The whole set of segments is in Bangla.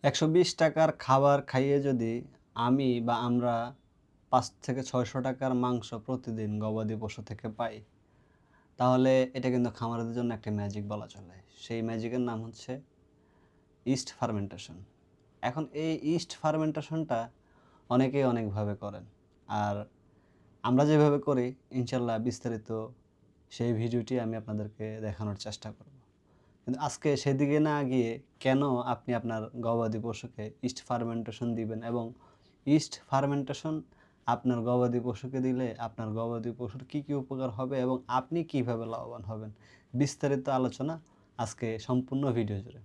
৳১২০ খাবার খাইয়ে যদি আমি বা আমরা ৳৫০০-৬০০ মাংস প্রতিদিন গবাদি পশু থেকে পাই, তাহলে এটা কিন্তু খামারিদের জন্য একটা ম্যাজিক বলা চলে। সেই ম্যাজিকের নাম হচ্ছে ইস্ট ফার্মেন্টেশন। এখন এই ইস্ট ফার্মেন্টেশনটা অনেকেই অনেকভাবে করেন। আর আমরা যেভাবে করি ইনশাআল্লাহ বিস্তারিত সেই ভিডিওটি আমি আপনাদেরকে দেখানোর চেষ্টা করব। কিন্তু আজকে সেদিকে না গিয়ে কেন আপনি আপনার গবাদি পশুকে ইস্ট ফার্মেন্টেশন দিবেন এবং ইস্ট ফার্মেন্টেশন আপনার গবাদি পশুকে দিলে আপনার গবাদি পশুর কী, কী উপকার হবে এবং আপনি কিভাবে লাভবান হবেন? বিস্তারিত আলোচনা আজকে সম্পূর্ণ ভিডিও জুড়ে।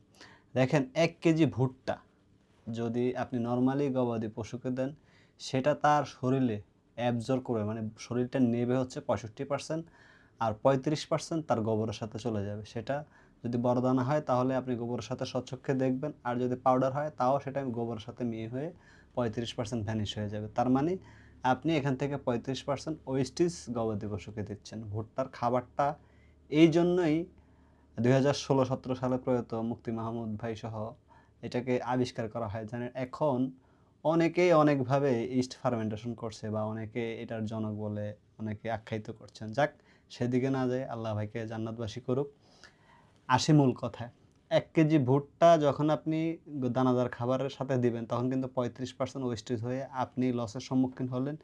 দেখেন ১ কেজি ভুট্টা যদি আপনি নরমালি গবাদি পশুকে দেন, সেটা তার শরীরে অ্যাবজর্ব করবে মানে শরীরটা নেবে হচ্ছে 65% আর 35% তার গোবরের সাথে চলে যাবে। সেটা যদি বড় দানা হয় তাহলে আপনি গোবরের সাথে স্বচক্ষে দেখবেন। আর যদি পাউডার হয় তাও সেটা গোবরের সাথে মিয়ে হয়ে 35% ভ্যানিশ হয়ে যাবে। তার মানে আপনি এখান থেকে 35% ওয়েস্টেজ গবাদি পশুকে দিচ্ছেন। ভুট্টার খাবারটা এই জন্যই ২০১৬-১৭ সালে প্রয়াত মুফতি মাহমুদ ভাই সহ এটাকে আবিষ্কার করা হয়। জানেন এখন অনেকেই অনেকভাবে ইস্ট ফার্মেন্টেশন করছে বা অনেকে এটার জনক বলে অনেকে আখ্যায়িত করছেন। যাক সেদিকে না যেয়ে আল্লাহ ভাইকে জান্নাতবাসী করুক। আসি মূল কথায়। ১ কেজি ভুট্টা যখন আপনি দানাদার খাবারের সাথে দিবেন তখন কিন্তু ৩৫% ওয়েস্টেজ হয়ে আপনি লসের সম্মুখীন হলেন।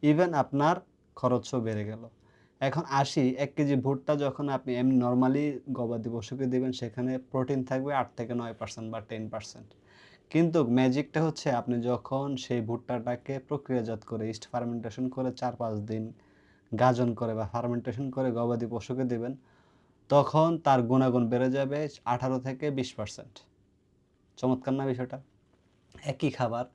ইভেন আপনার খরচও বেড়ে গেল। এখন আসি ১ কেজি ভুট্টা যখন আপনি এমনি নরমালি গবাদি পশুকে দিবেন সেখানে প্রোটিন থাকবে ৮ থেকে ৯% বা 10%। কিন্তু ম্যাজিকটা হচ্ছে আপনি যখন সেই ভুট্টাটাকে প্রক্রিয়াজাত করে ইস্ট ফার্মেন্টেশন করে ৪-৫ দিন গাজন করে বা ফার্মেন্টেশন করে গবাদি পশুকে দিবেন, তখন তার গুণাগুণ বেড়ে যাবে ১৮ থেকে ২০%। চমৎকার না বিষয়টা? একই খাবার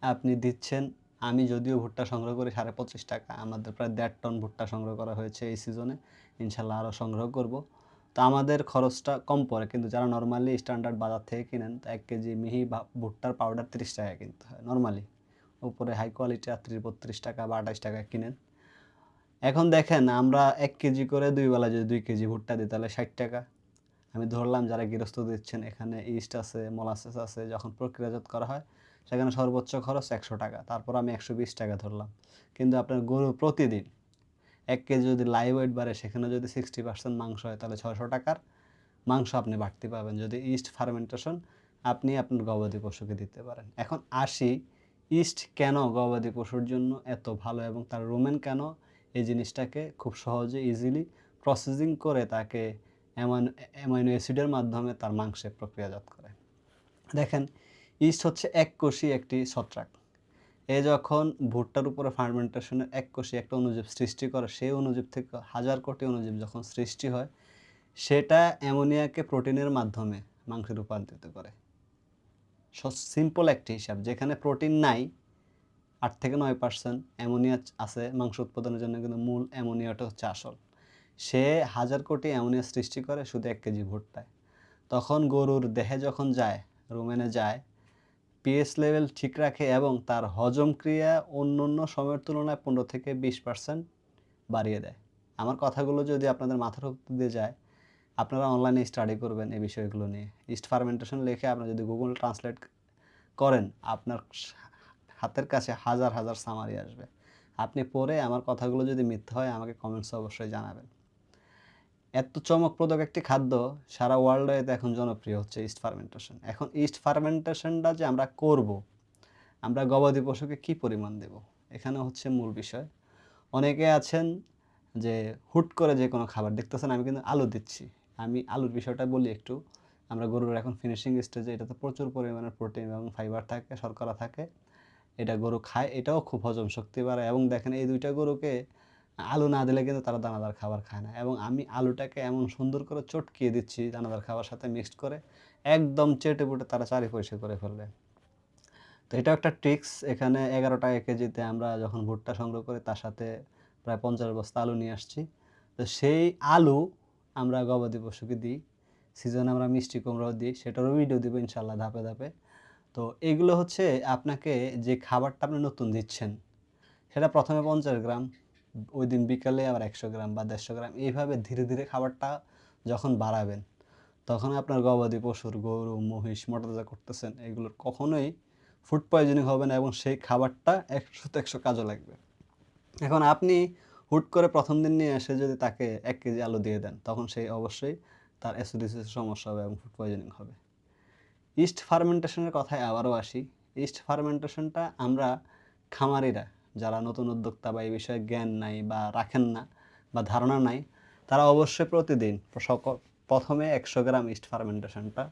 আপনি দিচ্ছেন। আমি যদিও ভুট্টা সংগ্রহ করি ৳২৫.৫০, আমাদের প্রায় ১.৫ টন ভুট্টা সংগ্রহ করা হয়েছে এই সিজনে। ইনশাআল্লাহ আরও সংগ্রহ করব। তো আমাদের খরচটা কম পড়ে। কিন্তু যারা নরমালি স্ট্যান্ডার্ড বাজার থেকে কিনেন ১ কেজি মিহি ভুট্টার পাউডার ৳৩০ কিনতে হয় নরমালি। উপরে হাই কোয়ালিটি আর ৳৩০-৩২ বা ৳২৮ কিনেন। এখন দেখেন আমরা ১ কেজি করে ২ বেলা যদি ২ কেজি ভুট্টা দিই তাহলে ৳৬০। আমি ধরলাম যারা গৃহস্থ দিচ্ছেন এখানে ইস্ট আছে, মোলাসেস আছে, যখন প্রক্রিয়াজাত করা হয় সেখানে সর্বোচ্চ খরচ ৳১০০। তারপর আমি ৳১২০ ধরলাম। কিন্তু আপনার গরু প্রতিদিন ১ কেজি যদি লাইভ ওয়েট বাড়ে সেখানে যদি 60% মাংস হয় তাহলে ৳৬০০ মাংস আপনি বাড়তি পাবেন যদি ইস্ট ফার্মেন্টেশন আপনি আপনার গবাদি পশুকে দিতে পারেন। এখন আসি ইস্ট কেন গবাদি পশুর জন্য এত ভালো এবং তার রুমেন কেন এই জিনিসটাকে খুব সহজে ইজিলি প্রসেসিং করে তাকে অ্যামাইনো অ্যাসিডের মাধ্যমে তার মাংসে প্রক্রিয়াজাত করে। দেখেন ইস্ট হচ্ছে এককোষী একটি ছত্রাক। এ যখন ভুট্টার উপরে ফার্মেন্টেশনের এককোষী একটা অণুজীব সৃষ্টি করে সেই অণুজীব থেকে হাজার কোটি অণুজীব যখন সৃষ্টি হয় সেটা অ্যামোনিয়াকে প্রোটিনের মাধ্যমে মাংসে রূপান্তরিত করে। সিম্পল একটি হিসাব যেখানে প্রোটিন নাই ৮ থেকে ৯% অ্যামোনিয়া আছে মাংস উৎপাদনের জন্য কিন্তু মূল অ্যামোনিয়াটা হচ্ছে আসল। সে হাজার কোটি অ্যামোনিয়া সৃষ্টি করে শুধু ১ কেজি ভুট্টায়। তখন গরুর দেহে যখন যায়, রুমেনে যায়, পিএইচ লেভেল ঠিক রাখে এবং তার হজম ক্রিয়া অন্যান্য সময়ের তুলনায় ১৫ থেকে ২০% বাড়িয়ে দেয়। আমার কথাগুলো যদি আপনাদের মাথার উপর দিয়ে যায়, আপনারা অনলাইনে স্টাডি করবেন এই বিষয়গুলো নিয়ে। ইস্ট ফার্মেন্টেশন লিখে আপনারা যদি গুগল ট্রান্সলেট করেন, আপনার হাতের কাছে হাজার, হাজার সামারি আসবে। আপনি পড়ে আমার কথাগুলো যদি মিথ্যা হয় আমাকে কমেন্টসে অবশ্যই জানাবেন। এত চমকপ্রদ একটি খাদ্য সারা ওয়ার্ল্ডে এটা এখন জনপ্রিয় হচ্ছে ইস্ট ফার্মেন্টেশন। এখন ইস্ট ফার্মেন্টেশনটা যে আমরা করব, আমরা গবাদি পশুকে কি পরিমাণ দেব? এখানে হচ্ছে মূল বিষয়। অনেকে আছেন যে হুট করে যেকোনো খাবার দেখতেছেন আমি কিন্তু আলু দিচ্ছি। আমি আলুর বিষয়টা বলি একটু। আমরা গরুর এখন ফিনিশিং স্টেজে এটাতে প্রচুর পরিমাণে প্রোটিন এবং ফাইবার থাকে, শর্করা থাকে। এটা গরু খায়, এটাও খুব হজম শক্তি বাড়ায় এবং দেখেন এই ২ টা গরুকে আলু না দিলে কিন্তু তারা দানাদার খাবার খায় না এবং আমি আলুটাকে এমন সুন্দর করে চটকিয়ে দিচ্ছি দানাদার খাবার সাথে মিক্সড করে, একদম চেটেপুটে তারা চারি-পয়সা করে ফেলবে। তো এটাও একটা ট্রিক্স। এখানে ৳১১ কেজিতে আমরা যখন ভুট্টা সংগ্রহ করি তার সাথে প্রায় ৫০ বস্তা আলু নিয়ে আসছি। তো সেই আলু আমরা গবাদি পশুকে দিই। সিজনে আমরা মিষ্টি কুমড়াও দিই। সেটারও ভিডিও দিব ইনশাআল্লাহ ধাপে, ধাপে। তো এগুলো হচ্ছে আপনাকে যে খাবারটা আপনি নতুন দিচ্ছেন, সেটা ১ম এ ৫০ গ্রাম, ওইদিন বিকালে আবার ১০০ গ্রাম বা ১৫০ গ্রাম এইভাবে ধীরে, ধীরে খাবারটা যখন বাড়াবেন, তখন আপনার গবাদি পশুর গরু, মহিষ মোটাতাজা করতেছেন, এগুলোর কখনোই ফুড পয়জনিং হবে না এবং সেই খাবারটা ১০০ তে ১০০ কাজে লাগবে। এখন আপনি হুট করে ১ম দিন নিয়ে এসে যদি তাকে ১ কেজি আলু দিয়ে দেন, তখন সে অবশ্যই তার অ্যাসিডিটির সমস্যা হবে এবং ফুড পয়জনিং হবে। ইস্ট ফার্মেন্টেশনের কথায় আবারও আসি। ইস্ট ফার্মেন্টেশনটা আমরা খামারিরা যারা নতুন উদ্যোক্তা বা এই বিষয়ে জ্ঞান নাই বা রাখেন না বা ধারণা নাই, তারা অবশ্যই প্রতিদিন প্রথমে ১০০ গ্রাম ইস্ট ফার্মেন্টেশনটা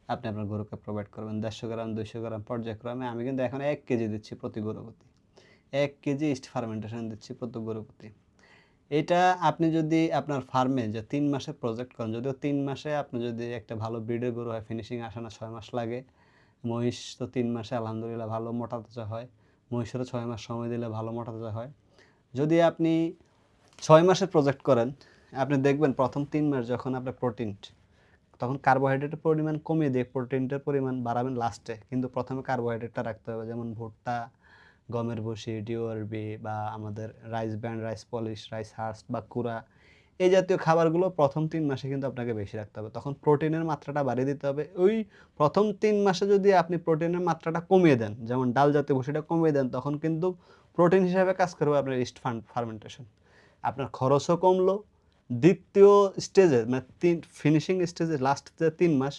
আপনি আপনার গরুকে প্রোভাইড করবেন। ১৫০ গ্রাম, ২০০ গ্রাম পর্যায়ক্রমে। আমি কিন্তু এখন ১ কেজি দিচ্ছি প্রতি গরু প্রতি। ১ কেজি ইস্ট ফার্মেন্টেশন দিচ্ছি প্রতি গরু প্রতি। এটা আপনি যদি আপনার ফার্মে যে ৩ মাসের প্রজেক্ট করেন, যদিও ৩ মাসে আপনি যদি একটা ভালো ব্রিডের গরু হয়, ফিনিশিং আসে না, ৬ মাস লাগে। মহিষ তো ৩ মাসে আলহামদুলিল্লাহ ভালো মোটা তাজা হয়। মহিষেরও ৬ মাস সময় দিলে ভালো মোটা তাজা হয়। যদি আপনি ৬ মাসের প্রজেক্ট করেন, আপনি দেখবেন ১ম ৩ মাস যখন আপনার প্রোটিন, তখন কার্বোহাইড্রেটের পরিমাণ কমিয়ে দিয়ে প্রোটিনটার পরিমাণ বাড়াবেন লাস্টে। কিন্তু ১ম এ কার্বোহাইড্রেটটা রাখতে হবে। যেমন ভুট্টা, গমের ভুসি, ডিওআরবি বা আমাদের rice bran, rice polish, rice হার্স্ট বা কুরা, এই জাতীয় খাবারগুলো ১ম ৩ মাসে কিন্তু আপনাকে বেশি রাখতে হবে। তখন প্রোটিনের মাত্রাটা বাড়িয়ে দিতে হবে। ওই ১ম ৩ মাসে যদি আপনি প্রোটিনের মাত্রাটা কমিয়ে দেন, যেমন ডাল জাতীয় ভুসিটা কমিয়ে দেন, তখন কিন্তু প্রোটিন হিসাবে কাজ করবে আপনার ইস্ট ফার্মেন্টেশন। আপনার খরচও কমলো। দ্বিতীয় স্টেজে মানে ফিনিশিং স্টেজে লাস্ট যে ৩ মাস,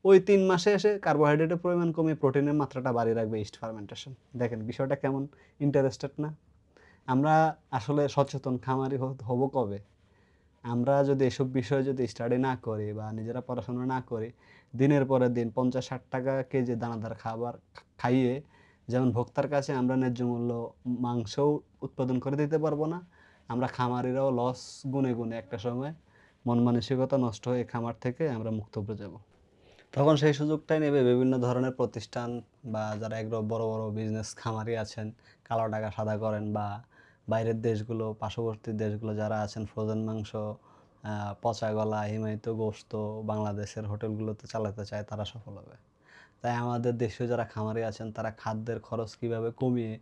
ওই ৩ মাসে এসে কার্বোহাইড্রেটের পরিমাণ কমিয়ে প্রোটিনের মাত্রাটা বাড়িয়ে রাখবে ইস্ট ফার্মেন্টেশন। দেখেন বিষয়টা কেমন ইন্টারেস্টেড না? আমরা আসলে সচেতন খামারি হব কবে? আমরা যদি এসব বিষয়ে যদি স্টাডি না করি বা নিজেরা পড়াশোনা না করি, দিনের পরে দিন ৫০-৬০ টাকা কেজি দানাদার খাবার খাইয়ে যেমন ভোক্তার কাছে আমরা ন্যায্য মূল্য মাংসও উৎপাদন করে দিতে পারবো না, আমরা খামারিরাও লস গুনে, গুনে একটা সময় মন মানসিকতা নষ্ট হয়ে খামার থেকে আমরা মুক্ত হয়ে যাব। তখন সেই সুযোগটাই নেবে বিভিন্ন ধরনের প্রতিষ্ঠান বা যারা এগুলো বড়, বড় বিজনেস খামারি আছেন, কালো টাকা সাদা করেন বা বাইরের দেশগুলো, পার্শ্ববর্তী দেশগুলো যারা আছেন ফ্রোজেন মাংস, পচা গলা, হিমায়িত গোশত বাংলাদেশের হোটেলগুলোতে চালাতে চায়, তারা সফল হবে। তাই আমাদের দেশীয় যারা খামারি আছেন তারা খাদ্যের খরচ কীভাবে কমিয়ে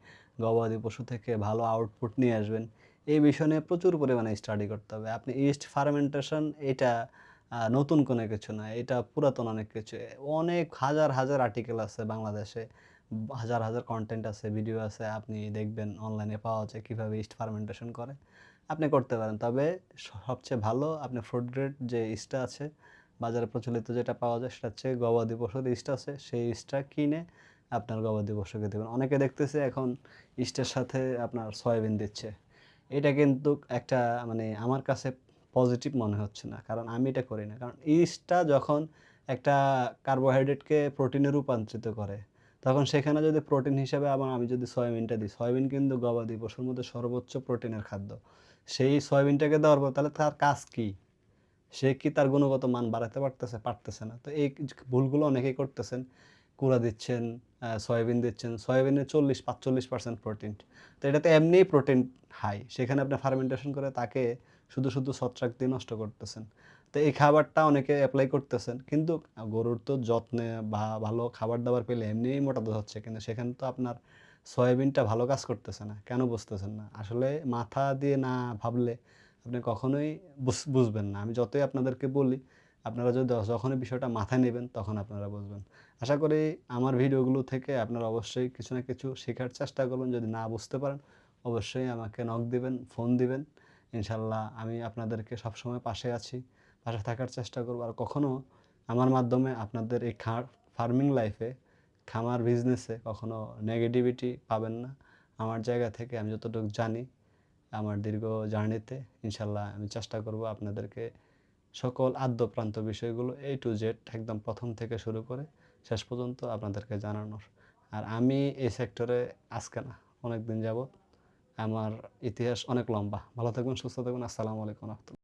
গবাদি পশু থেকে ভালো আউটপুট নিয়ে আসবেন, এই বিষয় নিয়ে প্রচুর পরিমাণে স্টাডি করতে হবে। আপনি ইস্ট ফার্মেন্টেশন এটা নতুন কোনো কিছু না। এটা পুরাতন অনেক কিছু। অনেক হাজার, হাজার আর্টিকেল আছে বাংলাদেশে। হাজার, হাজার কনটেন্ট আছে, ভিডিও আছে। আপনি দেখবেন অনলাইনে পাওয়া যায় কীভাবে ইস্ট ফার্মেন্টেশন করে। আপনি করতে পারেন। তবে সবচেয়ে ভালো আপনি ফুড গ্রেড যে ইস্টটা আছে, বাজারে প্রচলিত যেটা পাওয়া যায় সেটা হচ্ছে গবাদি পশুর ইস্ট আছে। সেই ইস্টটা কিনে আপনার গবাদি পশুকে দিবেন। অনেকে দেখতেছি এখন ইস্টের সাথে আপনার সয়াবিন দিচ্ছে। এটা কিন্তু একটা মানে আমার কাছে পজিটিভ মনে হচ্ছে না। কারণ আমি এটা করি না। কারণ ইস্টটা যখন একটা কার্বোহাইড্রেটকে প্রোটিনে রূপান্তরিত করে, তখন সেখানে যদি প্রোটিন হিসেবে আবার আমি যদি সয়াবিনটা দিই, সয়াবিন কিন্তু গবাদি পশুর মধ্যে সর্বোচ্চ প্রোটিনের খাদ্য। সেই সয়াবিনটাকে দেওয়ার পর তাহলে তার কাজ কি? সে কি তার গুণগত মান বাড়াতে পারতেছে? পারতেছে না। তো এই ভুলগুলো অনেকেই করতেছেন। কুড়া দিচ্ছেন, সয়াবিন দিচ্ছেন। সয়াবিনে ৪০-৪৫% প্রোটিন। তো এটাতে এমনিই প্রোটিন হাই। সেখানে আপনি ফার্মেন্টেশন করে তাকে শুধু, শুধু ছত্রাক দিয়ে নষ্ট করতেছেন। তো এই খাবারটা অনেকে এপ্লাই করতেছেন। কিন্তু গরুর তো যত্নে বা ভালো খাবার-দাবার পেলে এমনিই মোটা তাজা হচ্ছে। কিন্তু সেখানে তো আপনার সয়াবিনটা ভালো কাজ করতেছে না। কেন বুঝতেছেন না? আসলে মাথা দিয়ে না ভাবলে আপনি কখনোই বুঝবেন না। আমি যতই আপনাদেরকে বলি, আপনারা যদি যখনই বিষয়টা মাথায় নেবেন, তখন আপনারা বুঝবেন। আশা করি আমার ভিডিওগুলো থেকে আপনারা অবশ্যই কিছু না কিছু শেখার চেষ্টা করবেন। যদি না বুঝতে পারেন, অবশ্যই আমাকে নক দিবেন, ফোন দিবেন। ইনশাআল্লাহ আমি আপনাদেরকে সবসময় পাশে আছি। পাশে থাকার চেষ্টা করব। আর কখনো আমার মাধ্যমে আপনাদের এই ফার্মিং লাইফে, খামার বিজনেসে কখনো নেগেটিভিটি পাবেন না। আমার জায়গা থেকে আমি যতটুকু জানি, আমার দীর্ঘ জার্নিতে ইনশাআল্লাহ আমি চেষ্টা করব আপনাদেরকে সকল আদ্যপ্রান্ত বিষয়গুলো A to Z একদম ১ম থেকে শুরু করে শেষ পর্যন্ত আপনাদেরকে জানানোর। আর আমি এই সেক্টরে আজকে না, অনেকদিন যাবৎ। আমার ইতিহাস অনেক লম্বা। ভালো থাকবেন, সুস্থ থাকবেন। আসসালামু আলাইকুম ওয়া রাহমাতুল্লাহ।